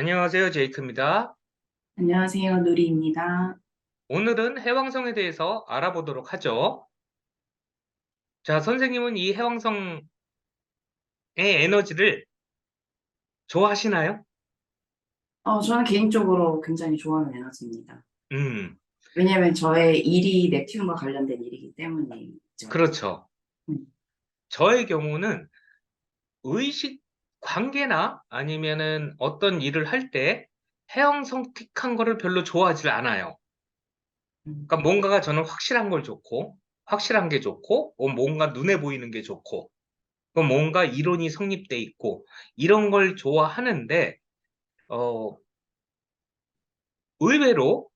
안녕하세요, 제이크입니다. 안녕하세요. 누리입니다. 오늘은 해왕성에 대해서 알아보도록 하죠. 자, 선생님은 이 해왕성의 에너지를 좋아하시나요? 저는 개인적으로 굉장히 좋아하는 에너지입니다. 음, 왜냐하면 저의 일이 넵튠과 관련된 일이기 때문이죠. 그렇죠. 음, 저의 경우는 의식 관계나 아니면은 어떤 일을 할 때 해왕성틱한 거를 별로 좋아하지 않아요. 음. 그러니까 뭔가가 저는 확실한 걸 좋고, 확실한 게 좋고, 뭔가 눈에 보이는 게 좋고, 뭔가 이론이 성립돼 있고, 이런 걸 좋아하는데, 어, 의외로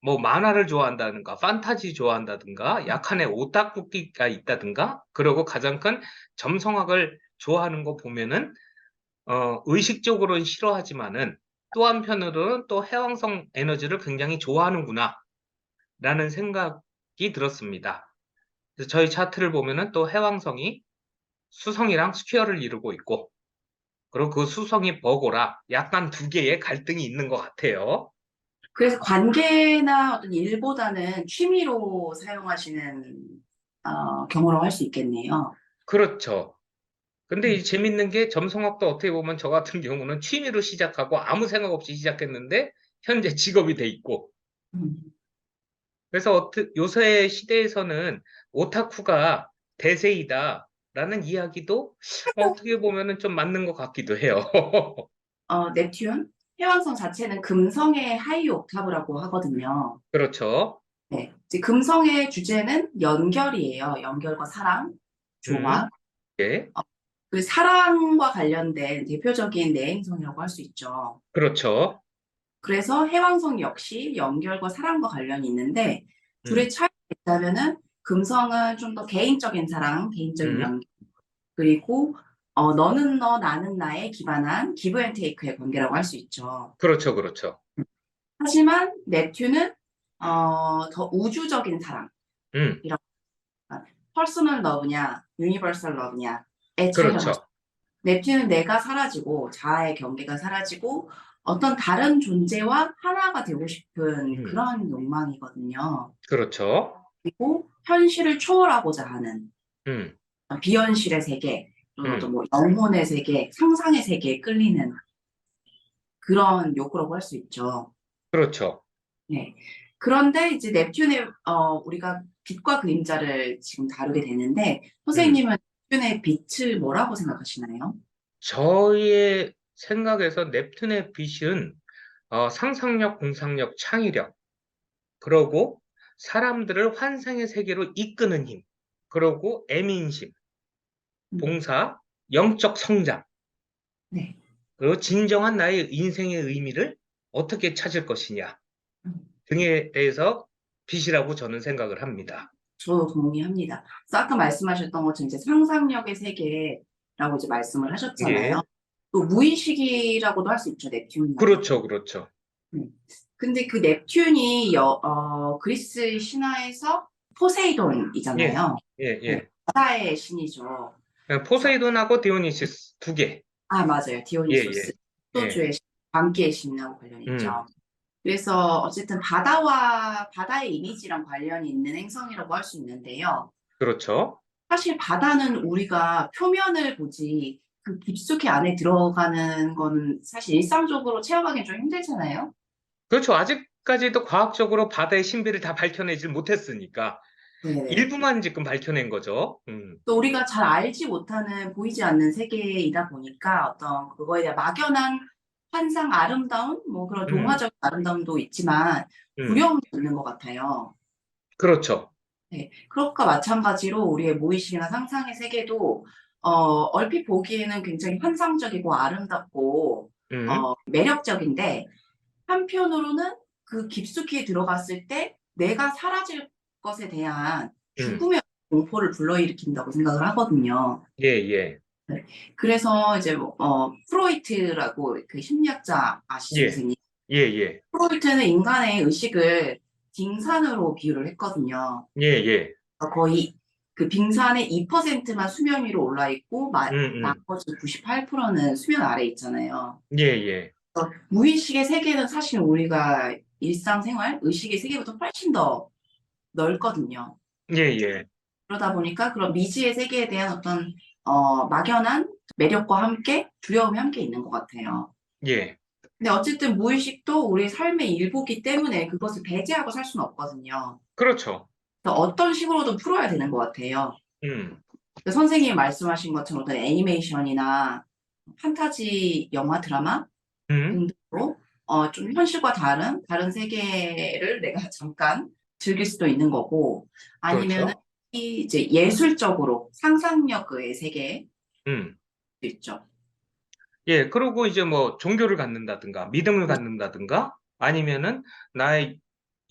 뭐 만화를 좋아한다든가 판타지 좋아한다든가 약간의 오타쿠기가 있다든가 그리고 가장 큰 점성학을 좋아하는 거 보면은 의식적으로는 싫어하지만은 또 한편으로는 또 해왕성 에너지를 굉장히 좋아하는구나 라는 생각이 들었습니다. 그래서 저희 차트를 보면은 또 해왕성이 수성이랑 스퀘어를 이루고 있고 그리고 그 수성이 버고라 약간 두 개의 갈등이 있는 것 같아요. 그래서 관계나 어떤 일보다는 취미로 사용하시는 경우라고 할 수 있겠네요. 그렇죠. 근데 이 음, 재밌는 게 점성학도 어떻게 보면 저 같은 경우는 취미로 시작하고 아무 생각 없이 시작했는데 현재 직업이 돼 있고 음. 그래서 요새 시대에서는 오타쿠가 대세이다라는 이야기도 어떻게 보면은 좀 맞는 것 같기도 해요. 넵튠, 해왕성 자체는 금성의 하이 옥타브라고 하거든요. 그렇죠. 네, 이제 금성의 주제는 연결이에요. 연결과 사랑, 음, 조화. 예, 그 사랑과 관련된 대표적인 내행성이라고 할 수 있죠. 그렇죠. 그래서 해왕성 역시 연결과 사랑과 관련이 있는데 둘의 음, 차이가 있다면은 금성은 좀 더 개인적인 사랑, 개인적인 음, 연결 그리고 너는 너 나는 나에 기반한 기브 앤 테이크의 관계라고 할 수 있죠. 그렇죠, 그렇죠. 하지만 넵튠은 더 우주적인 사랑이라고 음, 퍼스널 러브냐, 유니버설 러브냐의 차이라고 할 수 그렇죠. 있죠. 넵튠은 내가 사라지고 자아의 경계가 사라지고 어떤 다른 존재와 하나가 되고 싶은 음, 그런 욕망이거든요. 그렇죠. 그리고 현실을 초월하고자 하는 음, 비현실의 세계, 또 음, 뭐 영혼의 세계, 상상의 세계에 끌리는 그런 욕구라고 할 수 있죠. 그렇죠. 네. 그런데 이제 넵튠의 우리가 빛과 그림자를 지금 다루게 되는데 음. 선생님은 넵튠의 빛을 뭐라고 생각하시나요? 저의 생각에서 넵튠의 빛은 상상력, 공상력, 창의력, 그러고 사람들을 환상의 세계로 이끄는 힘, 그러고 애민심, 음, 봉사, 영적 성장, 네. 그리고 진정한 나의 인생의 의미를 어떻게 찾을 것이냐 음. 등에 대해서 빛이라고 저는 생각을 합니다. 저도 동의합니다. 그래서 아까 말씀하셨던 것처럼 이제 상상력의 세계라고 이제 말씀을 하셨잖아요. 예, 또 무의식이라고도 할 수 있죠, 넵튠이. 그렇죠, 그렇죠. 음. 근데 그 넵튠이 그리스 신화에서 예, 포세이돈이잖아요. 예, 네, 예. 바다의 신이죠. 그래서 포세이돈하고 디오니시스 두 개. 맞아요. 예, 예, 디오니소스, 예. 소주의 신, 광기의 신하고 관련이 음, 있죠. 그래서 어쨌든 바다와 바다의 이미지랑 관련이 있는 행성이라고 할 수 있는데요. 그렇죠. 사실 바다는 우리가 표면을 보지 그 깊숙이 안에 들어가는 거는 사실 일상적으로 체험하기는 좀 힘들잖아요. 그렇죠. 아직까지도 과학적으로 바다의 신비를 다 밝혀내질 못했으니까 네네. 일부만 지금 밝혀낸 거죠. 또 우리가 잘 알지 못하는 보이지 않는 세계이다 보니까 어떤 그거에 대한 막연한 환상 아름다움, 뭐 그런 음, 동화적 아름다움도 있지만 음, 두려움도 있는 것 같아요. 그렇죠. 네. 그것과 마찬가지로 우리의 무의식이나 상상의 세계도 얼핏 보기에는 굉장히 환상적이고 아름답고 음, 매력적인데 한편으로는 그 깊숙이 들어갔을 때 내가 사라질 것에 대한 음, 죽음의 공포를 불러일으킨다고 생각을 하거든요. 예, 예, 네. 그래서 이제 프로이트라고 그 심리학자 아시죠, 예, 선생님? 예, 예, 프로이트는 인간의 의식을 빙산으로 비유를 했거든요. 예, 예, 거의 그 빙산의 2%만 수면 위로 올라 있고 음, 나머지 98%는 수면 아래 있잖아요. 예, 예, 무의식의 세계는 사실 우리가 일상생활, 의식의 세계보다 훨씬 더 넓거든요. 예, 예, 그러다 보니까 그런 미지의 세계에 대한 어떤 막연한 매력과 함께 두려움이 함께 있는 것 같아요. 예. 근데 어쨌든 무의식도 우리 삶의 일부기 때문에 그것을 배제하고 살 수는 없거든요. 그렇죠. 그래서 어떤 식으로든 풀어야 되는 것 같아요. 음, 선생님이 말씀하신 것처럼 어떤 애니메이션이나 판타지 영화, 드라마 음, 등등으로 좀 현실과 다른 세계를 내가 잠깐 즐길 수도 있는 거고, 아니면은 그렇죠. 이제 예술적으로 상상력의 세계도 음. 있죠. 예, 그리고 이제 뭐 종교를 갖는다든가 믿음을 갖는다든가 아니면은 나의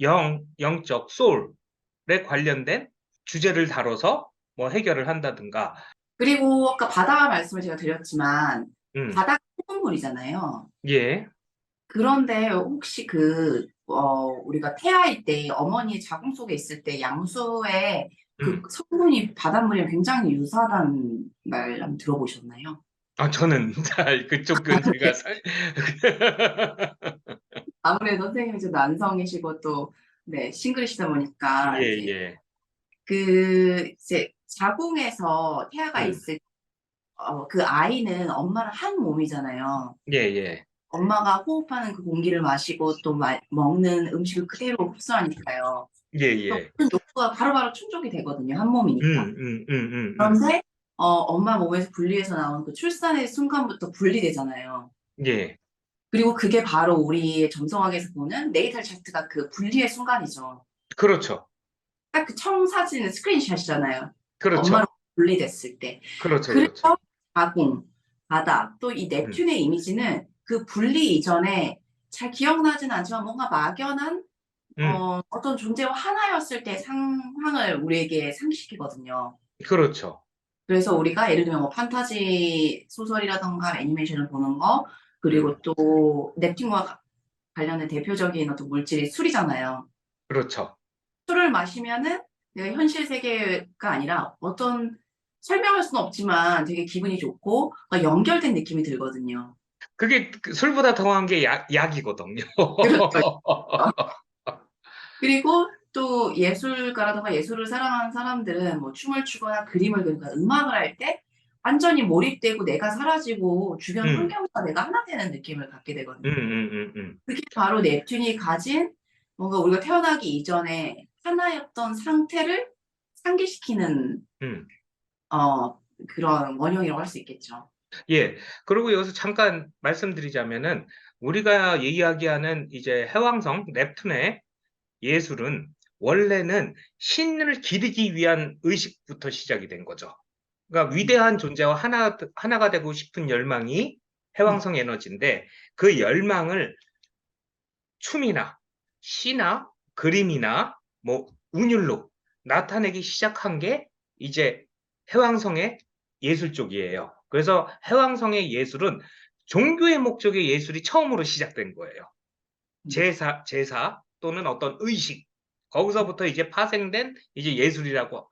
영적 소울에 관련된 주제를 다뤄서 뭐 해결을 한다든가. 그리고 아까 바다 말씀을 제가 드렸지만, 음, 바다가 소금물이잖아요. 예, 그런데 혹시 우리가 태아일 때 어머니의 자궁 속에 있을 때 양수의 그 음. 성분이 바닷물이랑 굉장히 유사하다는 말 한번 들어보셨나요? 아, 저는 잘 그쪽은 제가 아무래도 선생님이 좀 남성이시고 또, 네, 싱글이시다 보니까 예, 이제 예, 이제 자궁에서 태아가 음, 있을 그 아이는 엄마랑 한 몸이잖아요. 예, 예, 엄마가 호흡하는 그 공기를 마시고 또 먹는 음식을 그대로 흡수하니까요. 예, 또 예, 모든 욕구가 바로바로 충족이 되거든요. 한 몸이니까. 음, 음, 음, 음, 그런데 엄마 몸에서 분리해서 나온 그 출산의 순간부터 분리되잖아요. 예, 그리고 그게 바로 우리의 점성학에서 보는 네이탈 차트가 그 분리의 순간이죠. 그렇죠, 딱 그 청사진은 스크린샷이잖아요. 엄마로 그렇죠, 분리됐을 때. 그렇죠, 그래서 그렇죠. 자궁, 바다, 또 이 음, 넵튠의 이미지는 그 분리 이전에 잘 기억나진 않지만 뭔가 막연한 음, 어떤 존재와 하나였을 때 상황을 우리에게 상기시키거든요. 그렇죠. 그래서 우리가 예를 들면 뭐 판타지 소설이라던가 애니메이션을 보는 거, 음, 그리고 또 넵튠과 관련된 대표적인 어떤 물질이 술이잖아요. 그렇죠. 술을 마시면은 내가 현실 세계가 아니라 어떤 설명할 수는 없지만 되게 기분이 좋고 연결된 느낌이 들거든요. 그게 그 술보다 더한 게 약이거든요. 그렇죠. 그리고 또 예술가라든가 예술을 사랑하는 사람들은 뭐 춤을 추거나 그림을 그리거나 음악을 할 때 완전히 몰입되고 내가 사라지고 주변 음, 환경과 내가 하나 되는 느낌을 갖게 음, 되거든요. 음, 음. 그게 바로 넵튠이 가진 뭔가 우리가 태어나기 이전에 하나였던 상태를 상기시키는 음. 그런 원형이라고 할 수 있겠죠. 예. 그리고 여기서 잠깐 말씀드리자면은 우리가 이야기하는 이제 해왕성 neptun의 예술은 원래는 신을 기리기 위한 의식부터 시작이 된 거죠. 그러니까 음, 위대한 존재와 하나가 되고 싶은 열망이 네. 해왕성 에너지인데 그 열망을 춤이나 시나 그림이나 뭐 운율로 나타내기 시작한 게 이제 해왕성의 예술 쪽이에요. 그래서 해왕성의 예술은 종교의 목적의 예술이 처음으로 시작된 거예요. 음, 제사 또는 어떤 의식. 거기서부터 이제 파생된 이제 예술이라고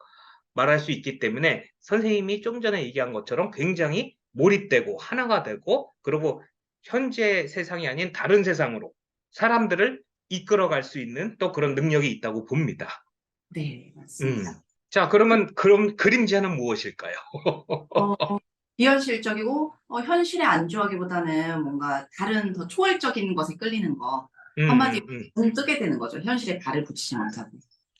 말할 수 있기 때문에 선생님이 좀 전에 얘기한 것처럼 굉장히 몰입되고 하나가 되고 그리고 현재 세상이 아닌 다른 세상으로 사람들을 이끌어갈 수 있는 또 그런 능력이 있다고 봅니다. 네, 음. 맞습니다. 자, 그, 그러면 그럼 그림자는 무엇일까요? 어, 비현실적이고 현실에 안주하기보다는 뭔가 다른 더 초월적인 것에 끌리는 거. 음, 한마디로 음, 음. 눈 뜨게 되는 거죠. 현실에 발을 붙이지 못하고.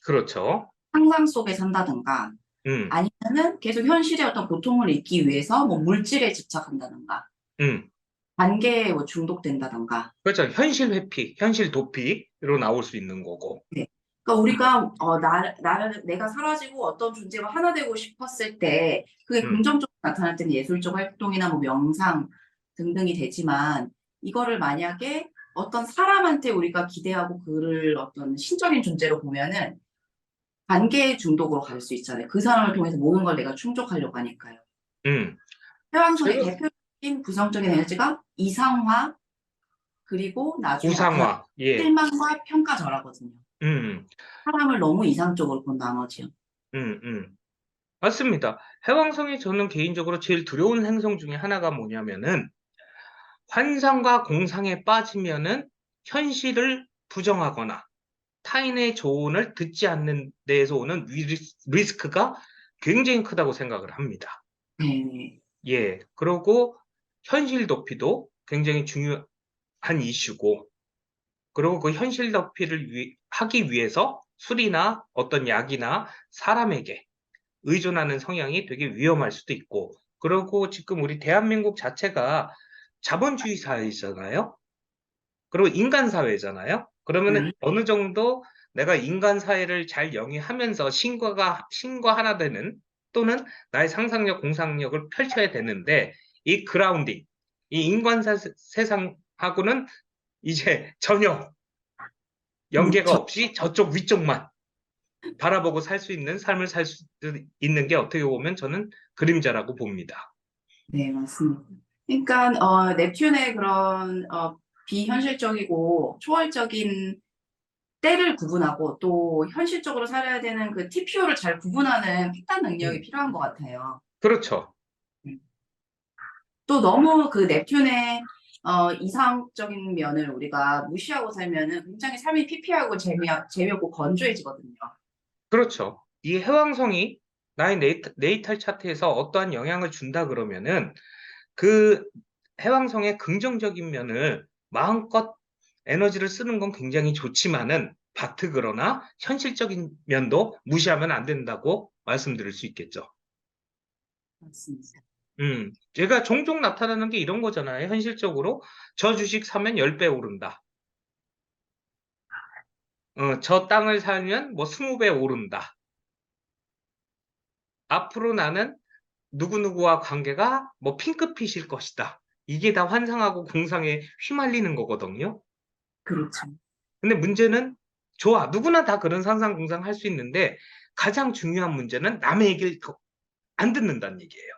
그렇죠. 상상 속에 산다든가 음, 아니면은 계속 현실의 어떤 고통을 잊기 위해서 뭐 물질에 집착한다든가 음. 관계에 뭐 중독된다든가. 그렇죠. 현실 회피, 현실 도피로 나올 수 있는 거고. 네. 그러니까 음, 우리가 내가 사라지고 어떤 존재와 하나 되고 싶었을 때 그게 음, 긍정적으로 나타날 때는 예술적 활동이나 뭐 명상 등등이 되지만 이거를 만약에 어떤 사람한테 우리가 기대하고 그를 어떤 신적인 존재로 보면은 관계 중독으로 갈 수 있잖아요. 그 사람을 통해서 모든 걸 내가 충족하려고 하니까요. 음. 해왕성의 제가 대표적인 부정적인 에너지가 이상화 그리고 나중에 나타나는 우상화, 예. 실망과 평가절하거든요. 음, 사람을 너무 이상적으로 본 나머지요. 음, 음. 맞습니다. 해왕성이 저는 개인적으로 제일 두려운 행성 중에 하나가 뭐냐면은 환상과 공상에 빠지면은 현실을 부정하거나 타인의 조언을 듣지 않는 데에서 오는 리스크가 굉장히 크다고 생각을 합니다. 네. 예, 그리고 현실 도피도 굉장히 중요한 이슈고, 그리고 그 현실 도피를 하기 위해서 술이나 어떤 약이나 사람에게 의존하는 성향이 되게 위험할 수도 있고, 그리고 지금 우리 대한민국 자체가 자본주의 사회잖아요. 그리고 인간 사회잖아요. 그러면은 네. 어느 정도 내가 인간 사회를 잘 영위하면서 신과 하나 되는 또는 나의 상상력, 공상력을 펼쳐야 되는데 이 그라운딩, 이 인간 세상하고는 이제 전혀 연계가 저, 없이 저쪽 위쪽만 바라보고 살 수 있는 삶을 살 수 있는 게 어떻게 보면 저는 그림자라고 봅니다. 네, 맞습니다. 그러니까 nep튠의 그런 비현실적이고 초월적인 때를 구분하고 또 현실적으로 살아야 되는 그 TPO를 잘 구분하는 판단 능력이 음, 필요한 것 같아요. 그렇죠. 음. 또 너무 그 nep튠의 이상적인 면을 우리가 무시하고 살면은 굉장히 삶이 피폐하고 재미없고 건조해지거든요. 그렇죠. 이 해왕성이 나의 네이탈 차트에서 어떠한 영향을 준다 그러면은 그 해왕성의 긍정적인 면을 마음껏 에너지를 쓰는 건 굉장히 좋지만은 바트그러나 현실적인 면도 무시하면 안 된다고 말씀드릴 수 있겠죠. 맞습니다. 제가 종종 나타나는 게 이런 거잖아요. 현실적으로 저 주식 사면 10배 오른다. 저 땅을 사면 뭐 20배 오른다. 앞으로 나는 누구누구와 관계가 뭐 핑크빛일 것이다. 이게 다 환상하고 공상에 휘말리는 거거든요. 그렇죠. 근데 문제는 좋아. 누구나 다 그런 상상 공상 할 수 있는데 가장 중요한 문제는 남의 얘기를 안 듣는다는 얘기예요.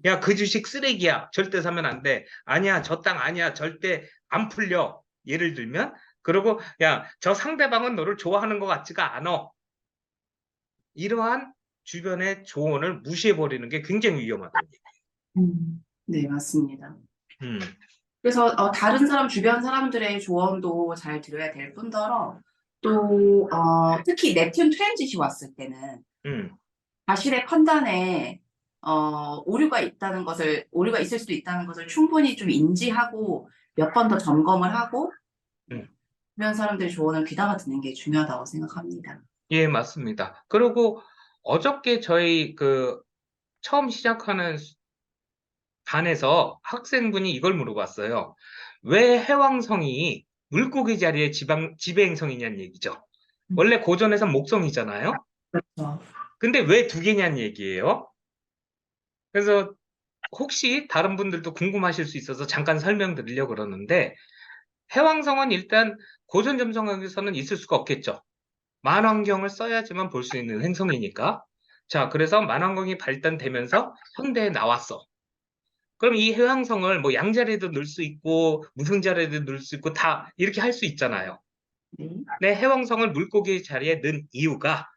야, 그 주식 쓰레기야. 절대 사면 안 돼. 아니야, 저 땅 아니야. 절대 안 풀려. 예를 들면 그리고 야, 저 상대방은 너를 좋아하는 것 같지가 않아. 이러한 주변의 조언을 무시해버리는 게 굉장히 위험하다는 얘기예요. 네, 맞습니다. 음, 그래서 다른 사람, 주변 사람들의 조언도 잘 들어야 될 뿐더러 또 특히 넵튠 트랜짓이 왔을 때는 음, 자신의 판단에 오류가 있을 수도 있다는 것을 충분히 좀 인지하고 몇 번 더 점검을 하고 음. 주변 사람들의 조언을 귀담아 듣는 게 중요하다고 생각합니다. 예, 맞습니다. 그리고 어저께 저희 처음 시작하는 반에서 학생분이 이걸 물어봤어요. 왜 해왕성이 물고기 자리에 지배행성이냐는 얘기죠. 원래 고전에선 목성이잖아요. 그렇죠. 근데 왜 두 개냐는 얘기예요. 그래서 혹시 다른 분들도 궁금하실 수 있어서 잠깐 설명드리려고 그러는데 해왕성은 일단 고전 점성학에서는 있을 수가 없겠죠. 만환경을 써야지만 볼 수 있는 행성이니까. 자, 그래서 만환경이 발달되면서 현대에 나왔어. 그럼 이 해왕성을 뭐 양자리에도 넣을 수 있고 무성자리에도 넣을 수 있고 다 이렇게 할 수 있잖아요. 네. 근데 해왕성을 물고기 자리에 넣은 이유가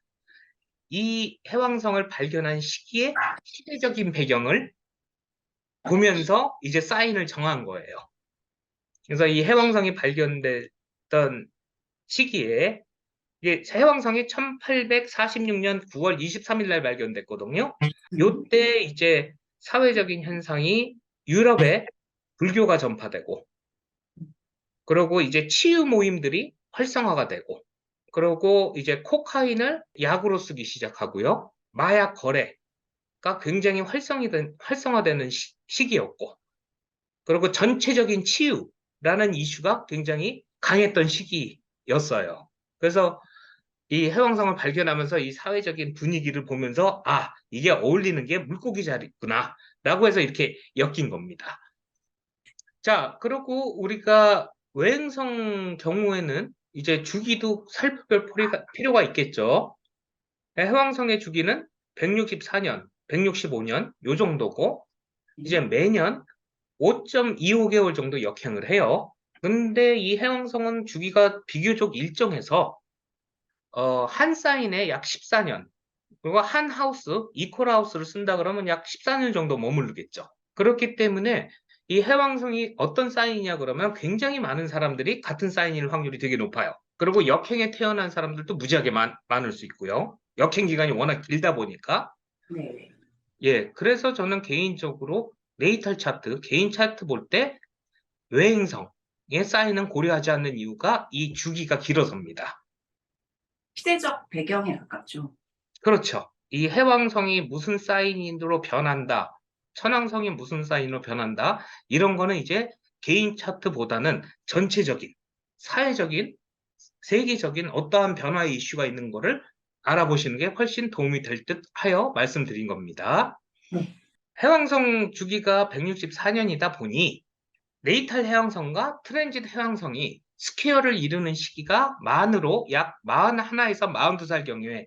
이 해왕성을 발견한 시기의 시대적인 배경을 보면서 이제 사인을 정한 거예요. 그래서 이 해왕성이 발견됐던 시기에 이게 해왕성이 1846년 9월 23일 날 발견됐거든요. 요때 이제 사회적인 현상이 유럽에 불교가 전파되고 그리고 이제 치유 모임들이 활성화가 되고, 그리고 이제 코카인을 약으로 쓰기 시작하고요. 마약 거래가 굉장히 활성화되는 시기였고, 그리고 전체적인 치유라는 이슈가 굉장히 강했던 시기였어요. 그래서 이 해왕성을 발견하면서 이 사회적인 분위기를 보면서, 아, 이게 어울리는 게 물고기 자리구나, 라고 해서 이렇게 엮인 겁니다. 자, 그리고 우리가 외행성 경우에는 이제 주기도 살펴볼 필요가 있겠죠. 해왕성의 주기는 164년, 165년 요 정도고 이제 매년 5.25개월 정도 역행을 해요. 근데 이 해왕성은 주기가 비교적 일정해서 한 사인에 약 14년, 그리고 한 하우스, 이퀄 하우스를 쓴다 그러면 약 14년 정도 머무르겠죠. 그렇기 때문에 이 해왕성이 어떤 사인이냐 그러면 굉장히 많은 사람들이 같은 사인일 확률이 되게 높아요. 그리고 역행에 태어난 사람들도 무지하게 많을 수 있고요. 역행 기간이 워낙 길다 보니까. 네. 예, 그래서 저는 개인적으로 네이탈 차트, 개인 차트 볼 때 외행성의 사인은 고려하지 않는 이유가 이 주기가 길어서입니다. 시대적 배경에 가깝죠. 그렇죠. 이 해왕성이 무슨 사인으로 변한다, 천왕성이 무슨 사인으로 변한다, 이런 거는 이제 개인 차트보다는 전체적인, 사회적인, 세계적인 어떠한 변화의 이슈가 있는 거를 알아보시는 게 훨씬 도움이 될 듯 하여 말씀드린 겁니다. 네. 해왕성 주기가 164년이다 보니 네이탈 해왕성과 트랜짓 해왕성이 스퀘어를 이루는 시기가 만으로 약 41에서 42살경에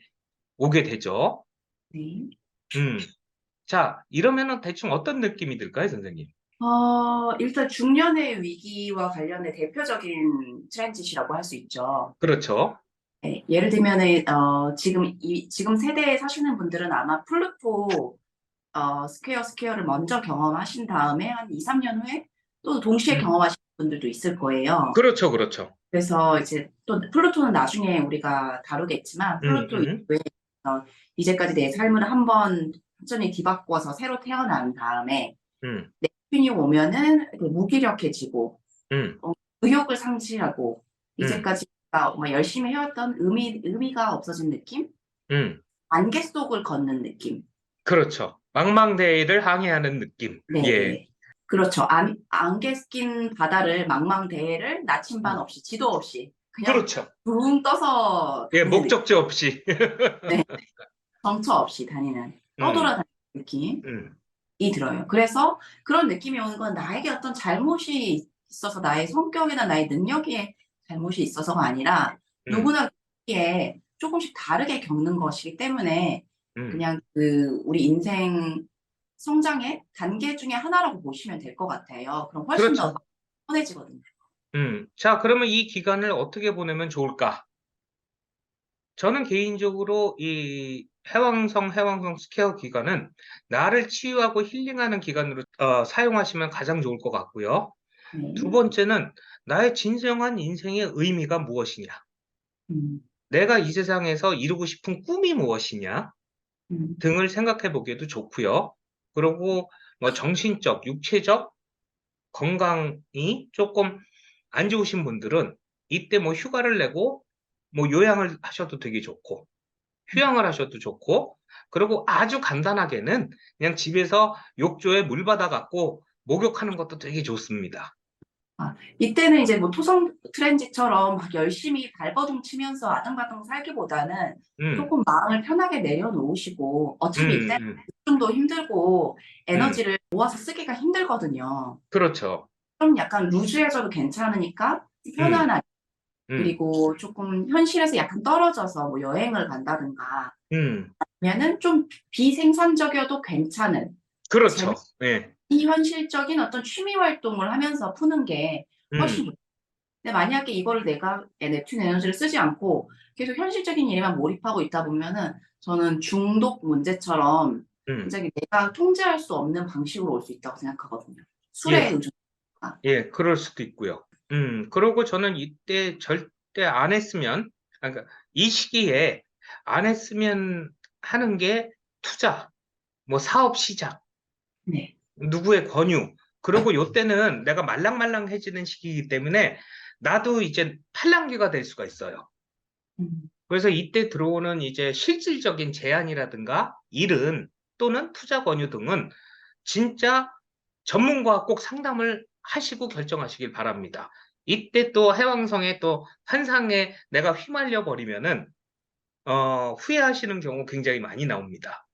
오게 되죠. 네. 음. 자, 이러면은 대충 어떤 느낌이 들까요, 선생님? 일단 중년의 위기와 관련된 대표적인 트랜짓이라고 할 수 있죠. 그렇죠. 네, 예를 들면은 지금 세대에 사시는 분들은 아마 플루토 스퀘어를 먼저 경험하신 다음에 한 2, 3년 후에 또 동시에 음. 경험하시는 분들도 있을 거예요. 그렇죠, 그렇죠. 그래서 이제 또 플루토는 나중에 우리가 다루겠지만 음, 플루토 음, 이후에 이제까지 내 삶을 한번 완전히 뒤바꿔서 새로 태어난 다음에 음, nep튠이 오면은 무기력해지고 음, 의욕을 상실하고 음, 이제까지 뭔가 열심히 해왔던 의미가 없어진 느낌? 음. 안개 속을 걷는 느낌. 그렇죠. 망망대해를 항해하는 느낌. 예. 네네. 그렇죠. 안개 낀 바다를 망망대해를 나침반 음. 없이 지도 없이 그냥 그렇죠. 붕 떠서 예, 다니는 느낌. 목적지 없이. 네. 정처 없이 다니는 음, 떠돌아다니는 느낌이 음, 들어요. 그래서 그런 느낌이 오는 건 나에게 어떤 잘못이 있어서 나의 성격이나 나의 능력에 잘못이 있어서가 아니라 음, 누구나 에 조금씩 다르게 겪는 것이기 때문에 음. 그냥 우리 인생 성장의 단계 중에 하나라고 보시면 될 것 같아요. 그럼 훨씬 더 그렇죠. 편해지거든요. 자, 그러면 이 기간을 어떻게 보내면 좋을까? 저는 개인적으로 이 해왕성 스퀘어 기간은 나를 치유하고 힐링하는 기간으로 사용하시면 가장 좋을 것 같고요. 두 네. 번째는 나의 진정한 인생의 의미가 무엇이냐? 음, 내가 이 세상에서 이루고 싶은 꿈이 무엇이냐? 음, 등을 생각해 보기에도 좋고요. 그리고 뭐 정신적, 육체적 건강이 조금 안 좋으신 분들은 이때 뭐 휴가를 내고 뭐 요양을 하셔도 되게 좋고 휴양을 하셔도 좋고 그리고 아주 간단하게는 그냥 집에서 욕조에 물 받아 갖고 목욕하는 것도 되게 좋습니다. 이때는 이제 뭐 토성 트렌지처럼 막 열심히 발버둥 치면서 아등바등 살기보다는 음, 조금 마음을 편하게 내려놓으시고 어차피 음, 이때는 음, 집중도 힘들고 음, 에너지를 모아서 쓰기가 힘들거든요. 그렇죠. 좀 약간 루즈해져도 괜찮으니까 음, 편안하게 음, 그리고 조금 현실에서 약간 떨어져서 뭐 여행을 간다든가 음, 아니면은 좀 비생산적이어도 괜찮은 그렇죠. 예, 비현실적인 어떤 취미 활동을 하면서 푸는 게 훨씬 음, 좋 근데 만약에 이거를 내가 넵튠 에너지를 쓰지 않고 계속 현실적인 일에만 몰입하고 있다 보면은 저는 중독 문제처럼 음, 굉장히 내가 통제할 수 없는 방식으로 올 수 있다고 생각하거든요. 술에 예, 의존하다가. 예, 그럴 수도 있고요. 그리고 저는 이때 절대 안 했으면, 그러니까 이 시기에 안 했으면 하는 게 투자, 뭐 사업 시작, 네. 누구의 권유. 그리고 요때는 내가 말랑말랑해지는 시기이기 때문에 나도 이제 팔랑귀가 될 수가 있어요. 음. 그래서 이때 들어오는 이제 실질적인 제안이라든가 일은 또는 투자 권유 등은 진짜 전문가와 꼭 상담을 하시고 결정하시길 바랍니다. 이때 또 해왕성의 또 환상에 내가 휘말려 버리면은 후회하시는 경우 굉장히 많이 나옵니다.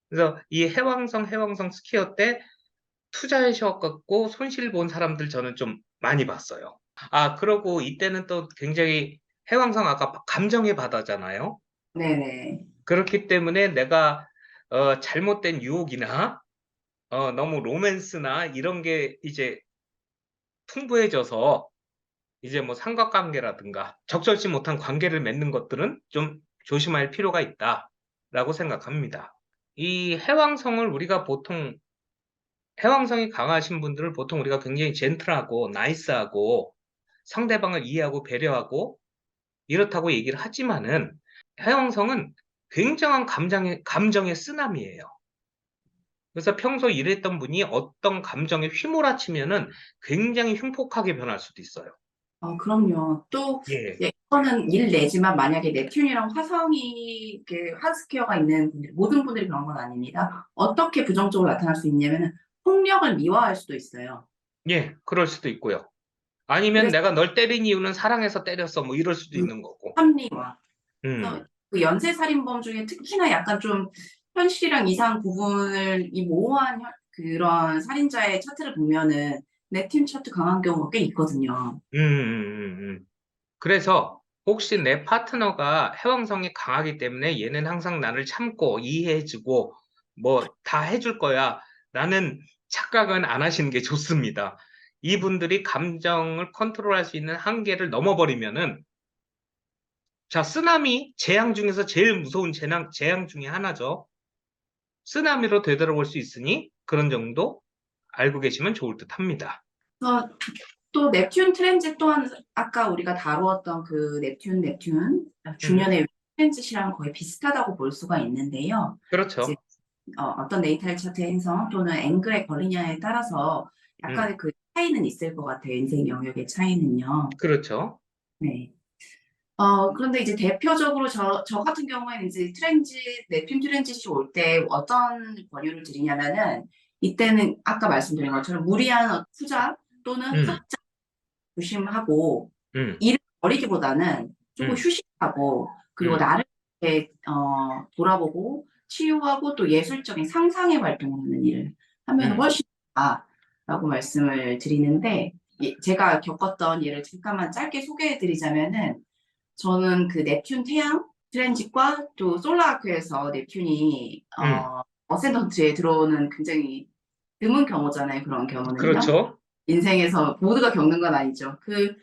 그래서 이 해왕성 스퀘어 때 투자하셔갖고 손실 본 사람들 저는 좀 많이 봤어요. 아, 그러고 이때는 또 굉장히 해왕성 아까 감정의 바다잖아요. 네네. 그렇기 때문에 내가 잘못된 유혹이나 너무 로맨스나 이런 게 이제 풍부해져서 이제 뭐 삼각관계라든가 적절치 못한 관계를 맺는 것들은 좀 조심할 필요가 있다라고 생각합니다. 이 해왕성을 우리가 보통 해왕성이 강하신 분들을 보통 우리가 굉장히 젠틀하고 나이스하고 상대방을 이해하고 배려하고 이렇다고 얘기를 하지만은 해왕성은 굉장한 감정의 쓰나미예요. 그래서 평소 일했던 분이 어떤 감정에 휘몰아치면은 굉장히 흉폭하게 변할 수도 있어요. 그럼요. 또, 예, 이거는 일 내지만 만약에 넵튠이랑 화성이 이렇게 하스퀘어가 있는 분들, 모든 분들이 그런 건 아닙니다. 어떻게 부정적으로 나타날 수 있냐면은 폭력을 미화할 수도 있어요. 예, 그럴 수도 있고요. 아니면 그래서 내가 널 때린 이유는 사랑해서 때렸어. 뭐 이럴 수도 그 있는 거고. 합리화. 그래서 음, 그 연쇄살인범 중에 특히나 약간 좀 현실이랑 이상 구분을 이 모호한 그런 살인자의 차트를 보면은 넵튠 차트 강한 경우가 꽤 있거든요. 그래서 혹시 내 파트너가 해왕성이 강하기 때문에 얘는 항상 나를 참고 이해해주고 뭐 다 해줄 거야. 라는 착각은 안 하시는 게 좋습니다. 이분들이 감정을 컨트롤할 수 있는 한계를 넘어버리면은 자, 쓰나미 재앙 중에서 제일 무서운 재앙 중에 하나죠. 쓰나미로 되돌아올 수 있으니 그런 정도 알고 계시면 좋을 듯 합니다. 그래서 또 넵튠 트랜짓 또한 아까 우리가 다루었던 그 넵튠 음, 주년의 트랜짓이랑 거의 비슷하다고 볼 수가 있는데요. 이제 그렇죠. 어떤 네이탈 차트 행성 또는 앵글에 걸리냐에 따라서 음, 약간의 그 차이는 있을 것 같아요. 인생 영역의 차이는요. 그렇죠. 네. 그런데 이제 대표적으로 저 같은 경우에는 이제 넵튠 트랜짓이 올 때 어떤 권유를 드리냐면은 이때는 아까 말씀드린 것처럼 무리한 투자 또는 음, 학자 조심하고 음, 일을 버리기보다는 조금 음, 휴식하고 그리고 음, 나를 이렇게, 돌아보고 치유하고 또 예술적인 상상의 활동을 하는 일을 하면 음, 훨씬 좋다라고 말씀을 드리는데 제가 겪었던 예를 잠깐만 짧게 소개해 드리자면은 저는 그 넵튠 태양 트랜짓과 또 솔라아크에서 넵튠이 음. 어센던트에 들어오는 굉장히 드문 경우잖아요. 그런 경우는요. 그렇죠. 인생에서 모두가 겪는 건 아니죠. 그게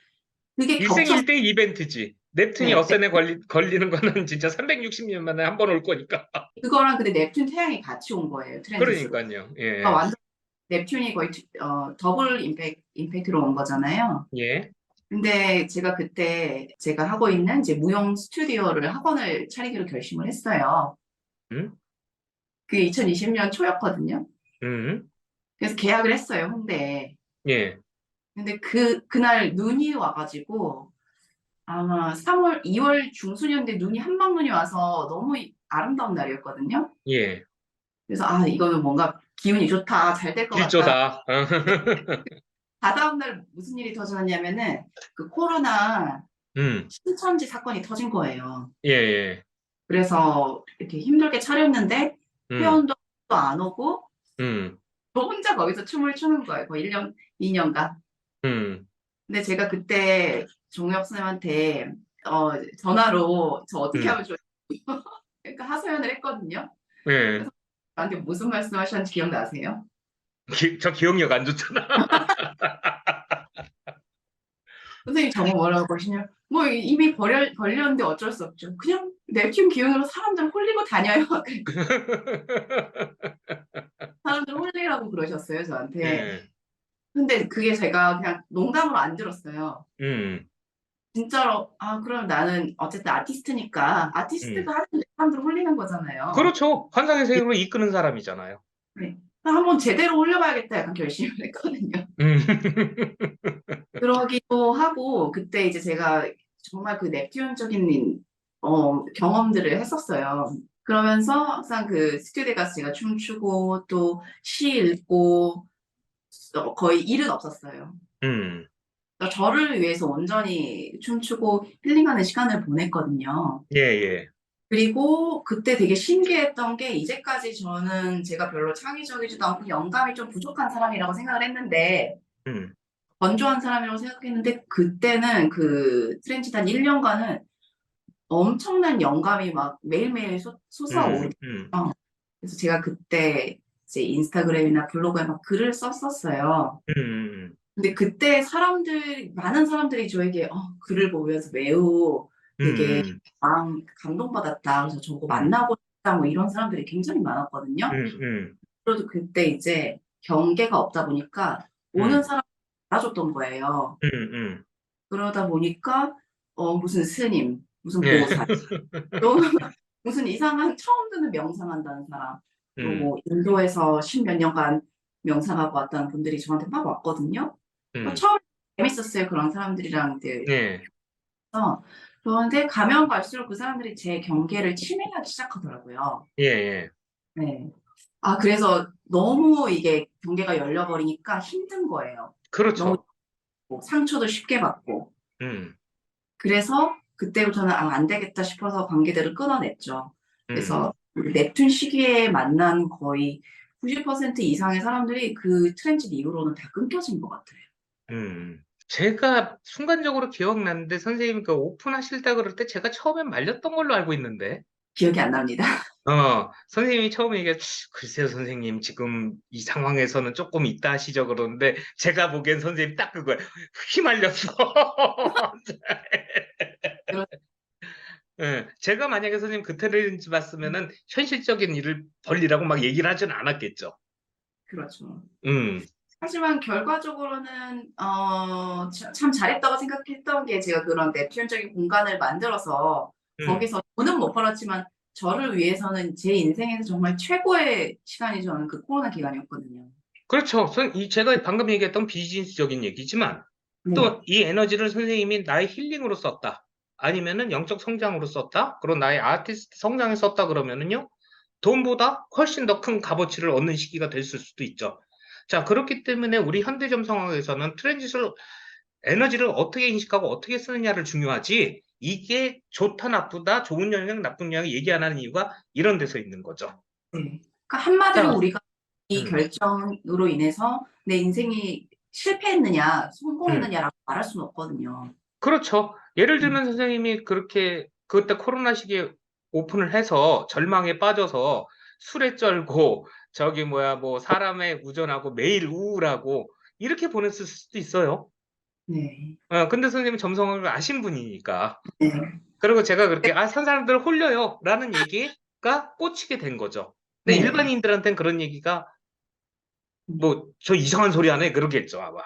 겹쳐서 일생일대 이벤트지. 넵튠이 네, 어센에 걸리는 거는 진짜 360년 만에 한 번 올 거니까. 그거랑 근데 넵튠 태양이 같이 온 거예요. 트랜짓으로. 그러니까요. 그러니까 예. 완전 넵튠이 거의 더블 임팩트로 온 거잖아요. 예. 근데 제가 그때 제가 하고 있는 이제 무용 스튜디오를 학원을 차리기로 결심을 했어요. 음? 그게 2020년 초였거든요. 음? 그래서 계약을 했어요, 홍대에. 예. 근데 그날 눈이 와가지고 아마 2월 중순이었는데 눈이 한방눈이 와서 너무 아름다운 날이었거든요. 예. 그래서 이거는 뭔가 기운이 좋다, 잘 될 것 같다. 길조다. 다다음 날 무슨 일이 터졌냐면은 그 코로나 음. 신천지 사건이 터진 거예요. 예, 예. 그래서 이렇게 힘들게 차렸는데 음. 회원도 안 오고 음. 저 혼자 거기서 춤을 추는 거예요. 거의 1년, 2년간. 음. 근데 제가 그때 종혁 선생님한테 전화로 저 어떻게 음. 하면 좋을까 그러니까 하소연을 했거든요. 예. 그래서 나한테 무슨 말씀하셨는지 기억나세요? 저 기억력 안 좋잖아. 선생님 저거 뭐라고 하시냐? 뭐 이미 걸렸는데 어쩔 수 없죠. 그냥 넵튠 기운으로 사람들 홀리고 다녀요. 사람들 홀리라고 그러셨어요, 저한테. 예. 근데 그게 제가 그냥 농담으로 안 들었어요. 음. 진짜로, 그럼 나는 어쨌든 아티스트니까, 음. 아티스트가 하는 사람들 홀리는 거잖아요. 그렇죠. 환상의 세계로 이끄는 사람이잖아요. 네. 한번 제대로 홀려봐야겠다 약간 결심을 했거든요. 음. 그러기도 하고, 그때 이제 제가 정말 그 넵튠적인 경험들을 했었어요. 그러면서 항상 그 스튜디오 가서 제가 춤추고 또 시 읽고 거의 일은 없었어요. 음. 그러니까 저를 위해서 온전히 춤추고 힐링하는 시간을 보냈거든요. 예, 예. 그리고 그때 되게 신기했던 게 이제까지 저는 제가 별로 창의적이지도 않고 영감이 좀 부족한 사람이라고 생각을 했는데 음. 건조한 사람이라고 생각했는데 그때는 그 트렌치단 1년간은 엄청난 영감이 막 매일매일 음. 솟아오르더라고요. 음. 그래서 제가 그때 제 인스타그램이나 블로그에 막 글을 썼었어요. 음. 근데 그때 많은 사람들이 저에게 글을 보면서 매우 되게 음. 감동받았다. 그래서 저거 음. 만나고 싶다. 뭐 이런 사람들이 굉장히 음. 많았거든요. 음. 그래도 그때 이제 경계가 없다 보니까 오는 음, 사람 알아줬던 거예요. 음, 음. 그러다 보니까 무슨 스님, 무슨 예. 보살, 또 무슨 이상한 처음 듣는 명상한다는 사람, 또 음, 뭐 인도에서 십몇 년간 명상하고 왔다는 분들이 저한테 막 왔거든요. 음. 처음 재밌었어요. 그런 사람들이랑 이제 예. 서 그런데 가면 갈수록 그 사람들이 제 경계를 침해하기 시작하더라고요. 예, 예. 네. 아, 그래서 너무 이게 경계가 열려버리니까 힘든 거예요. 너무 그렇죠. 상처도 쉽게 받고. 음, 그래서 그때부터는 아, 안 되겠다 싶어서 관계들을 끊어냈죠. 음. 그래서 우리 nep튠 시기에 만난 거의 90% 이상의 사람들이 그 트랜짓 이후로는 다 끊겨진 것 같아요. 제가 순간적으로 기억나는데 선생님 그 오픈하실다 그럴 때 제가 처음엔 말렸던 걸로 알고 있는데. 기억이 안 납니다. 선생님이 처음에 이게 글쎄요 선생님 지금 이 상황에서는 조금 있다 하시죠 그러는데 제가 보기엔 선생님 딱 그거예요. 휘말렸어. 예, 제가 만약에 선생님 그 트렌즈 봤으면은 현실적인 일을 벌리라고 막 얘기를 하진 않았겠죠. 그렇죠. 음, 하지만 결과적으로는 참 잘했다고 생각했던 게 제가 그런 내표현적인 공간을 만들어서 음. 거기서 돈은 못 벌었지만 저를 위해서는 제 인생에서 정말 최고의 시간이 저는 그 코로나 기간이었거든요. 그렇죠. 제가 방금 얘기했던 비즈니스적인 얘기지만 네, 또 이 에너지를 선생님이 나의 힐링으로 썼다. 아니면은 영적 성장으로 썼다. 그리고 나의 아티스트 성장에 썼다 그러면은요. 돈보다 훨씬 더 큰 값어치를 얻는 시기가 됐을 수도 있죠. 자, 그렇기 때문에 우리 현대점 상황에서는 트랜짓을 에너지를 어떻게 인식하고 어떻게 쓰느냐를 중요하지. 이게 좋다, 나쁘다, 좋은 영향, 나쁜 영향 얘기 안 하는 이유가 이런 데서 있는 거죠. 네. 그러니까 한마디로 자, 우리가 이 음, 결정으로 인해서 내 인생이 실패했느냐, 음. 성공했느냐라고 말할 수는 없거든요. 그렇죠. 예를 음, 들면 선생님이 그렇게 그때 코로나 시기에 오픈을 해서 절망에 빠져서 술에 쩔고 저기 뭐야 뭐 사람에 우전하고 매일 우울하고 이렇게 보냈을 수도 있어요. 네, 근데 선생님은 점성학을 아신 분이니까. 네, 그리고 제가 그렇게 산 사람들 홀려요 라는 얘기가 꽂히게 된 거죠. 근데 네. 일반인들한테는 그런 얘기가 음, 뭐 저 이상한 소리 하네 그러겠죠 아마.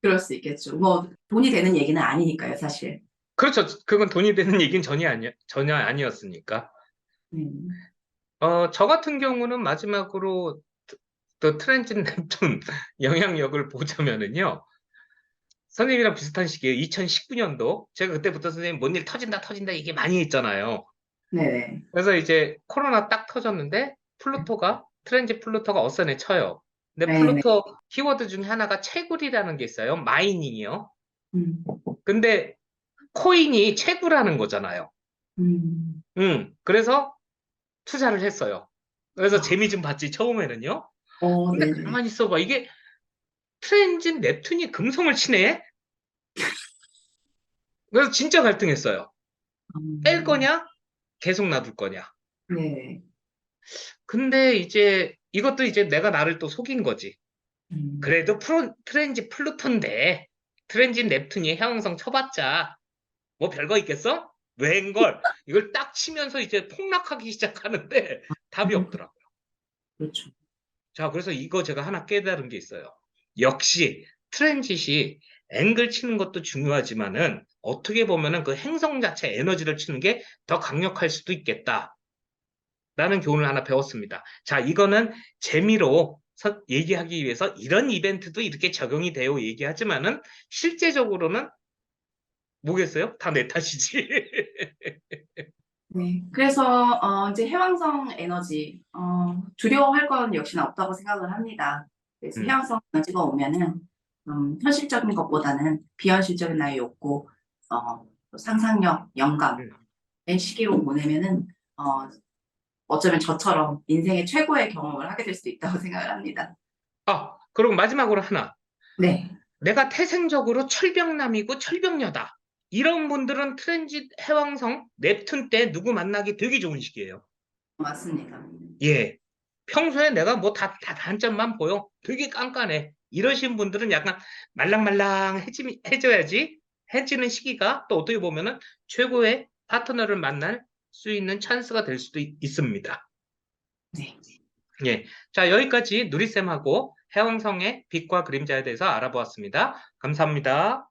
그럴 수 있겠죠. 뭐 돈이 되는 얘기는 아니니까요, 사실. 그렇죠. 그건 돈이 되는 얘기는 전혀 아니었으니까. 음, 저 같은 경우는 마지막으로 또 트랜짓 nep튠 영향력을 보자면은요. 선생님이랑 비슷한 시기에 2019년도 제가 그때부터 선생님 뭔 일 터진다 터진다 얘기 많이 했잖아요. 네네. 그래서 이제 코로나 딱 터졌는데 트랜짓 플루토가 어선에 쳐요. 근데 네네. 플루토 키워드 중에 하나가 채굴이라는 게 있어요. 마이닝이요. 음, 근데 코인이 채굴하는 거잖아요. 그래서 투자를 했어요. 그래서 아, 재미 좀 봤지 처음에는요. 근데 네네. 가만히 있어봐. 이게 트랜짓 넵튠이 금성을 치네? 그래서 진짜 갈등했어요. 뺄 음, 거냐? 계속 놔둘 거냐? 네. 근데 이제 이것도 이제 내가 나를 또 속인 거지. 음, 그래도 트랜짓 플루토인데 트랜짓 넵튠이 해왕성 쳐봤자 뭐 별거 있겠어? 웬걸? 이걸 딱 치면서 이제 폭락하기 시작하는데 답이 없더라고요. 그렇죠. 자, 그래서 이거 제가 하나 깨달은 게 있어요. 역시 트랜짓이 앵글 치는 것도 중요하지만은 어떻게 보면은 그 행성 자체 에너지를 치는 게 더 강력할 수도 있겠다라는 교훈을 하나 배웠습니다. 자, 이거는 재미로 얘기하기 위해서 이런 이벤트도 이렇게 적용이 돼요 얘기하지만은 실제적으로는 뭐겠어요? 다 내 탓이지. 네. 그래서 이제 해왕성 에너지 두려워할 건 역시나 없다고 생각을 합니다. 그래서 음, 해왕성 에너지가 오면은 현실적인 것보다는 비현실적인 나의 욕구, 상상력, 영감 음. 의 시기로 보내면은 어, 어쩌면 저처럼 인생의 최고의 경험을 하게 될 수도 있다고 생각을 합니다. 그리고 마지막으로 하나. 네, 내가 태생적으로 철벽남이고 철벽녀다. 이런 분들은 트랜짓 해왕성 넵튠 때 누구 만나기 되게 좋은 시기예요. 맞습니다. 예. 평소에 내가 뭐 다 단점만 보여. 되게 깐깐해. 이러신 분들은 약간 해줘야지. 해지는 시기가 또 어떻게 보면은 최고의 파트너를 만날 수 있는 찬스가 될 수도 있습니다. 네, 예. 자, 여기까지 누리쌤하고 해왕성의 빛과 그림자에 대해서 알아보았습니다. 감사합니다.